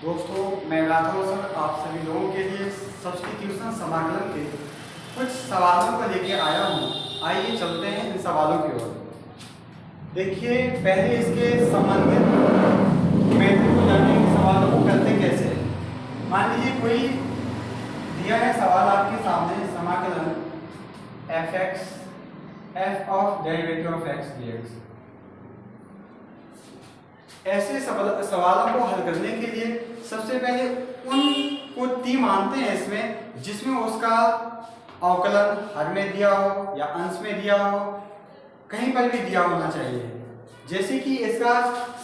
दोस्तों, मैं राघव सर आप सभी लोगों के लिए सब्स्टिट्यूशन समाकलन के कुछ सवालों को लेके आया हूँ। आइए चलते हैं इन सवालों की ओर। देखिए, पहले इसके संबंधित मेथड को जानने के सवालों को करते कैसे हैं। मान लीजिए कोई दिया है सवाल आपके सामने, समाकलन f of derivative of x dx। ऐसे सवालों को हल करने के लिए सबसे पहले उन को टी मानते हैं इसमें जिसमें उसका अवकलन हर में दिया हो या अंश में दिया हो, कहीं पर भी दिया होना चाहिए। जैसे कि इसका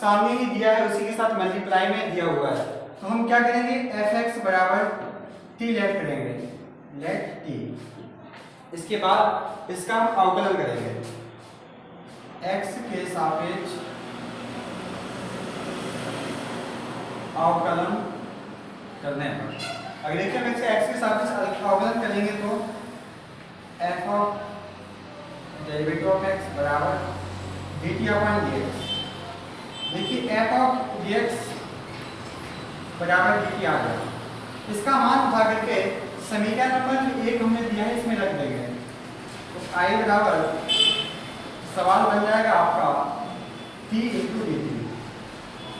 सामने ही दिया है, उसी के साथ मल्टीप्लाई में दिया हुआ है, तो हम क्या करेंगे, fx बराबर टी लेट करेंगे, लेट टी। इसके बाद इसका हम अवकलन करेंगे x के सापेक्ष अवकलन करने पर। अगर देखिए हम इसका x के सापेक्ष अवकलन करेंगे तो f of derivative of x बराबर dt अपॉन dx। देखिए f ऑफ dx बराबर dt आ गया। इसका मान उठा करके समीकरण नंबर 1 हमने दिया है इसमें रख देंगे, तो I बराबर सवाल बन जाएगा आपका t इंटू dt।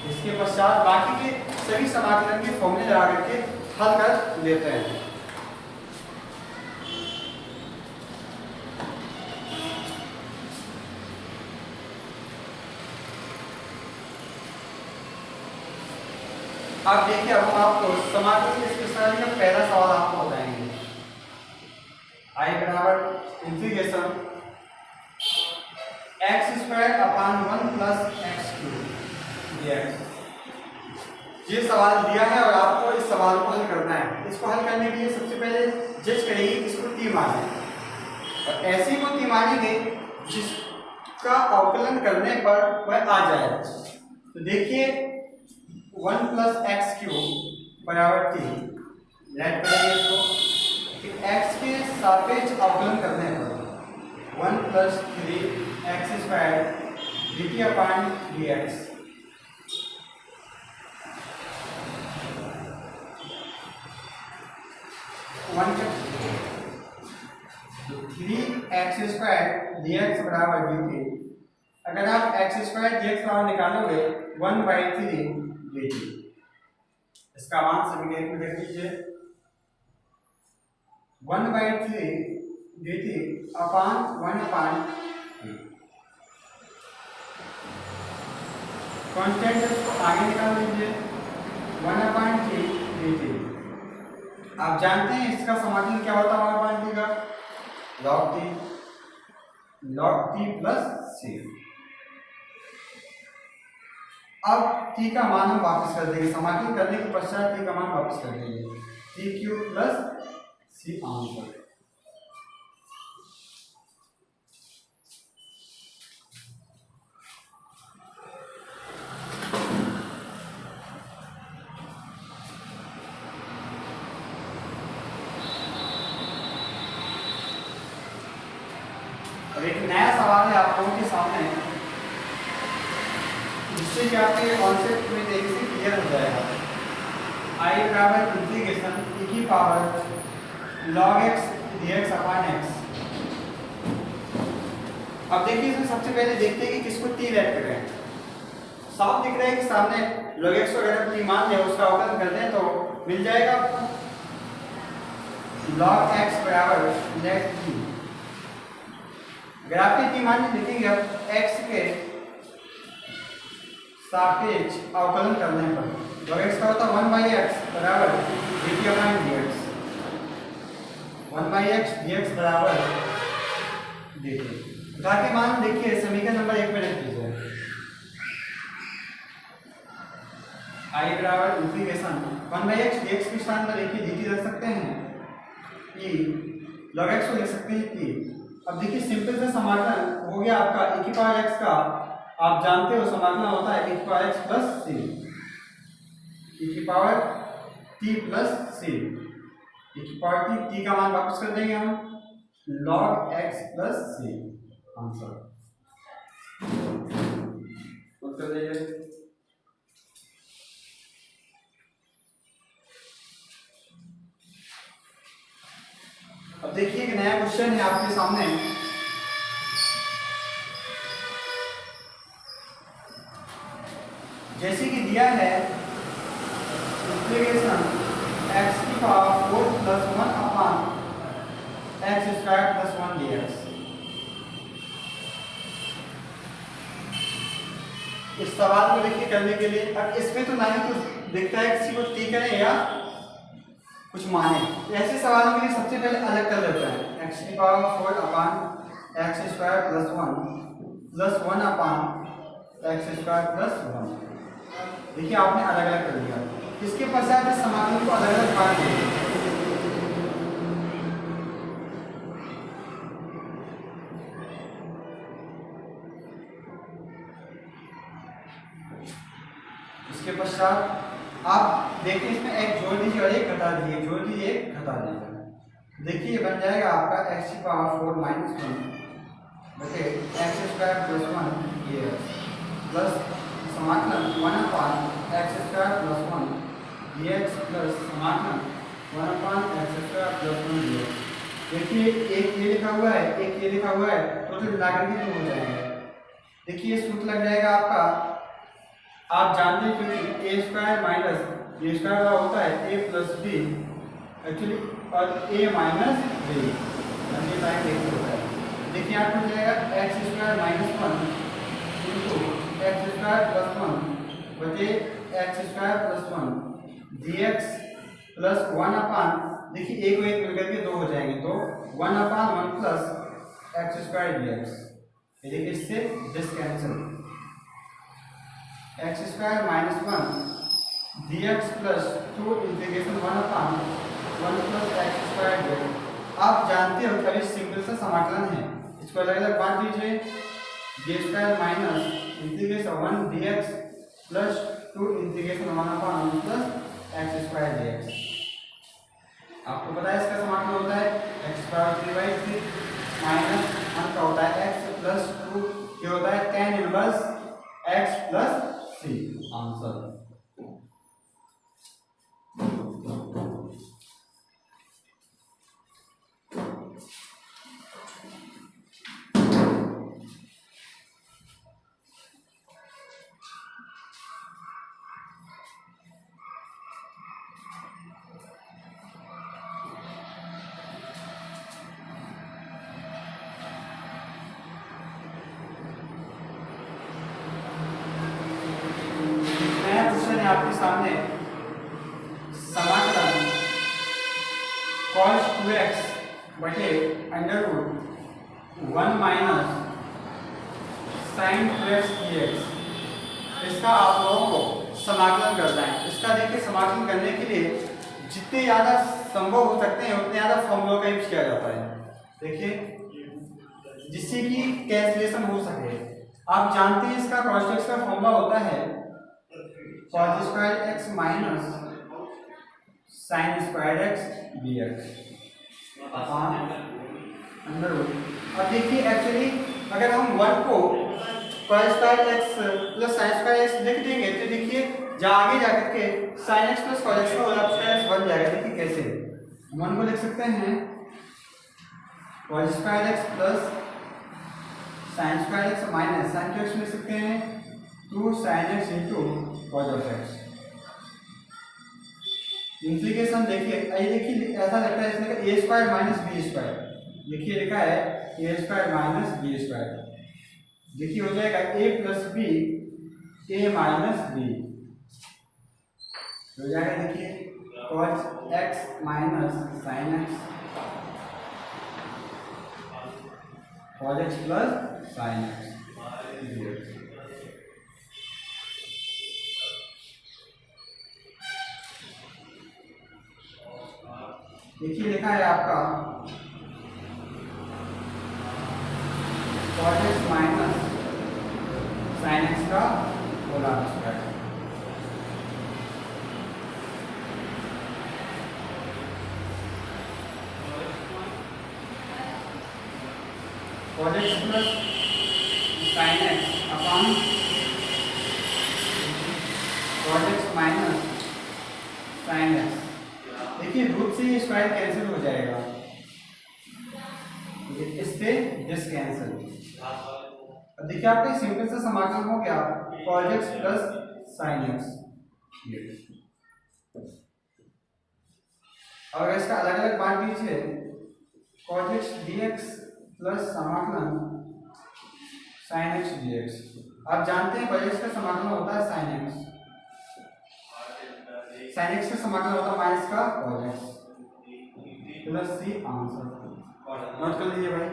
इसके पश्चात बाकी के सभी समाकलन के फॉर्मूले लगा करके हल कर लेते हैं। अब देखिए, अब हम आपको समाकलन की स्पेशलिटी का पहला सवाल आपको बताएंगे। I बराबर integration x square upon 1 plus x cube dx। ये सवाल दिया है और आपको इस सवाल को हल करना है। इसको हल करने के लिए सबसे पहले जज करेंगे इसको टी माने, और ऐसे को टी मानेंगे जिसका अवकलन करने पर वह आ जाए। तो देखिए 1 प्लस एक्स क्यूब बराबर टी लेट करेंगे इसको, x के सापेक्ष अवकलन करने पर 1 plus 3 x square dt upon dx। Three x square dx बराबर dt। अगर आप एक्स स्क्वायर dx बराबर निकालोगे 1/3 dt। इसका मान समीकरण में लिख लीजिए 1/3 dt अपॉन 1/3। कांस्टेंट को आगे निकाल लीजिए 1/3 dt। आप जानते हैं इसका समाकलन क्या होता है 1/3 का, log t प्लस c। अब t का मान हम वापस कर देंगे, समाकलन करने के पश्चात t का मान वापस कर देंगे, t cube plus c answer. एक नया सवाल है आप लोगों के सामने, जिससे कि आपके कॉन्सेप्ट में तेजी से क्लियर हो जाएगा। I बराबर इंटीग्रेशन e की power log x dx upon x। अब देखिए इसमें सबसे पहले देखते हैं कि किसको t लेट कर रहे हैं। साफ दिख रहा है कि सामने log x को अगर t मान लिया, उसका अवकलन कर दें तो मिल जाएगा log x बराबर लेट t। अगर आपके टी मान लिखेंगे अब x के सापेक्ष अवकलन करने पर, तो x का होता 1/x बराबर dt upon dx। 1/x dx बराबर dt। उठा के मान देखिए समीकरण नंबर 1 में रख दीजिए। I बराबर इंटीग्रेशन 1/x dx के स्थान पर देखिए dt रख सकते हैं, e log x को लिख सकते हैं t। अब देखिए सिंपल सा समाकलन हो गया आपका e की पावर x का। आप जानते हो समाकलन होता है e की power x plus c, e की power t plus c, e की पावर t का मान वापस कर देंगे हम log x plus c answer. उत्तर दीजिए। जैसे कि दिया है इंटीग्रेशन x की power 4 plus 1 upon x square plus 1 dx। इस सवाल को देखिए करने के लिए अब इसमें तो नहीं कुछ दिखता है किसी को t करें या कुछ माने, तो ऐसे सवालों के लिए सबसे पहले अलग कर लेते हैं। x की power 4 upon x square plus 1 upon x square plus 1। देखिए आपने अलग अलग कर दिया। इसके पश्चात इस समाकलन को अलग अलग काट देंगे। इसके पश्चात आप देखिए इसमें एक जोड़ दीजिए और एक घटा दीजिए, जोड़ दीजिए एक घटा दीजिए। देखिए बन जाएगा आपका x की पावर 4 माइनस 1 बटे x square plus 1 dx plus समाकलन 1 upon x square plus 1 dx plus समाकलन 1 upon x square plus 1 dx। देखिए एक ये लिखा हुआ है, एक ये लिखा हुआ है, टोटल मिलाकर के 2 हो जाएंगे। देखिए सूत्र लग जाएगा आपका, आप जानते हैं क्योंकि ए स्क्वायर माइनस बी स्क्वायर का होता है ए प्लस बी एक्चुअली और ए माइनस बी होता है। देखिए यहाँ पर जाएगा x square minus 1 into x square plus 1 बटे x square plus 1 D x plus 1 अपान, देखिए एक को एक मिलकर के 2 हो जाएंगे, तो 1 अपान 1 plus x square D x. देखिए इससे this cancel, x square minus 1 D x plus 2 integration 1 upon 1 plus x square D x. आप जानते हो कि सिंपल सा समाकलन है, इसको अलग अलग बांट दीजिए। D square minus integration 1 D x plus 2 integration 1 अपान 1 plus x square D x. आपको पता है इसका समाकलन होता है एक्स पावर 3/3 माइनस 1 का होता है एक्स प्लस 2, ये होता है tan inverse x plus c. Answer आपके सामने समाकलन cos 2x बटे under root 1 minus sin 2x dx, इसका आप लोगों को समाकलन करना है। इसका देखिए समाकलन करने के लिए जितने ज़्यादा संभव हो सकते हैं उतने ज़्यादा फॉर्मूलों का यूज किया जाता है, देखिए जिससे कि कैंसिलेशन हो सके। आप जानते हैं इसका cos 2x का फॉर्मूला होता है cos square x minus sin square x dx upon under root. अब देखिए एक्चुअली अगर हम 1 को cos square x plus sin square x लिख देंगे तो देखिए जहाँ आगे जाकर के sin x plus cos x का होल स्क्वायर बन जाएगा। देखिए कैसे 1 को लिख सकते हैं cos square x plus sin square x minus sin क्यू x लिख सकते हैं 2 sin x into cos of x। Integration देखिए ऐसा लगता है इसमें a square minus b square, देखिए लिखा है a square minus b square. देखिए हो जाएगा a plus b a minus b हो जाएगा। देखिए cos x minus sin x cos x plus sin x। देखिए लिखा है आपका cos x minus sin x का whole square. cos x plus sin x upon cos x minus sin x। देखिए root से ये स्क्वायर कैंसिल हो जाएगा, इससे दिस कैंसिल। अब देखिए आपका सिंपल सा समाकलन हो गया। cos x plus sin x। और इसका अलग अलग बांट दीजिए, cos x dx प्लस समाकलन sin x dx। आप जानते हैं cos x का समाकलन होता है sin x, sin x का समाकलन होता है माइनस का cos x plus c answer. Note कर लीजिए भाई।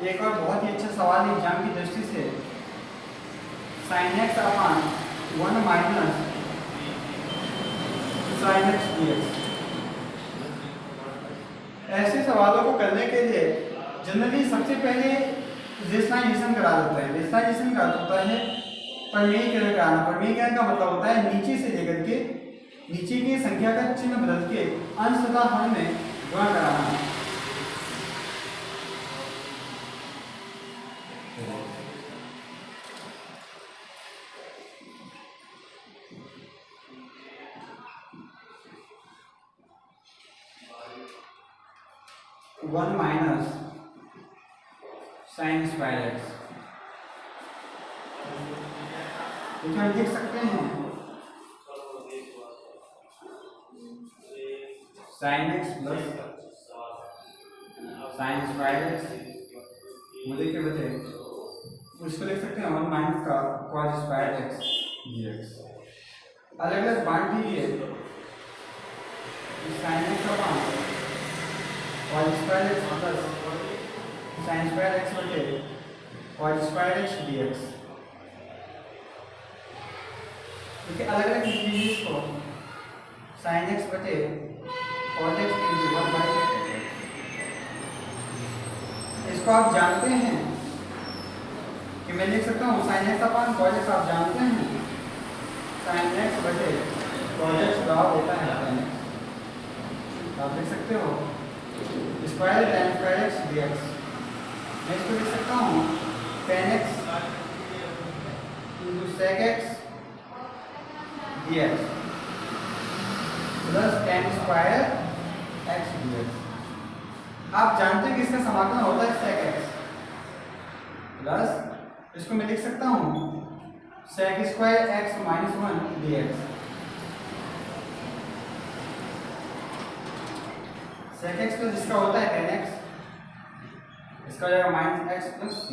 एक और बहुत ही अच्छा सवाल एग्जाम की दृष्टि से, sin x अपान 1 माइनस sin x dx। ऐसे सवालों को करने के लिए जनरली सबसे पहले रेशनलाइजेशन करा देते हैं। रेशनलाइजेशन का होता है परिमेयीकरण कराना। परिमेयीकरण का मतलब होता है नीचे से लेकर के नीचे की संख्या का चिन्ह बदल के अंश तथा हर में गुणा कराना। One minus sine square x, हम लिख सकते हैं sine x plus sine square x मुझे क्या बचे, उसको लिख सकते हैं 1 माइनस का कॉस स्क्वायर एक्स dx। अलग अलग बांट दीजिए, साइन एक्स का बांट cos square x plus sine square x बटे कॉस स्क्वायर एक्स dx। देखिए अलग अलग लिख लीजिए इसको, साइन एक्स बटे कॉस एक्स इंटू 1 बाई, इसको आप जानते हैं कि मैं लिख सकता हूँ साइन एक्स अपान कॉस एक्स। आप जानते हैं साइन एक्स बटे कॉस एक्स बराबर होता है tan x। आप लिख सकते हो square tan square x dx। मैं इसको लिख सकता हूँ tan x into sec x dx plus tan square x dx। आप जानते हैं कि इसका समाकलन होता है sec x प्लस इसको मैं लिख सकता हूँ sec square x minus 1 dx। sec x plus इसका होता है tan x, इसका हो जाएगा माइनस x प्लस c।